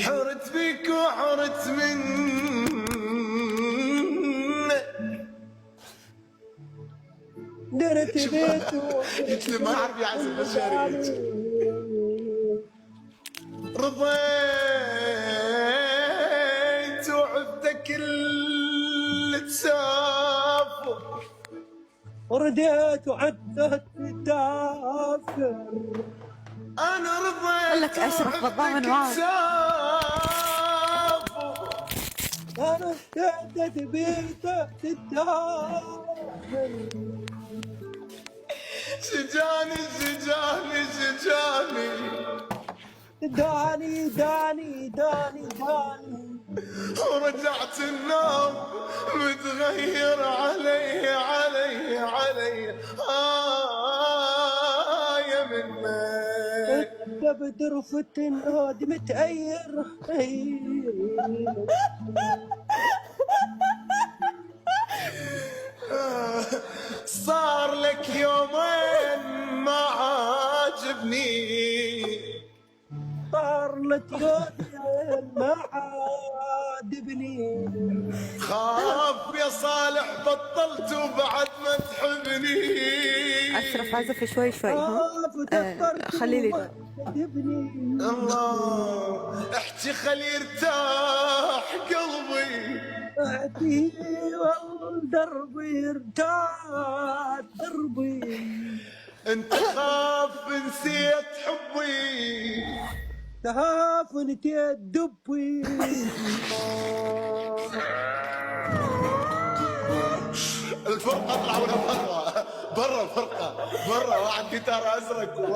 حرت بيك وحرت منك درت بيت قلت لي ما اعرف يعزف بس شاريك رضيت وعدك اللي تسافر رديت وعدت تسافر انا رضيت لك أشرف بالضامن وعدك معاك. تسافر انا اشتدت بيتك تسافر شجاني شجاني شجاني داني داني داني داني ورجعت النوم متغير علي علي علي يا منك انت بدرفة النود متأير صار لك يومين ما عاجبني صار لك يومين ما عادبني خاف يا صالح بطلت وبعد ما تحبني أشرف عزف شوي شوي خلي لي الله احكي خلي يرتاح قلبي اعطي دربي ارتاح دربي انت خاف نسيت حبي تهاف نتيت دبي الفرقه طلعوا برا برا فرقه برا واحد جيتار ازرق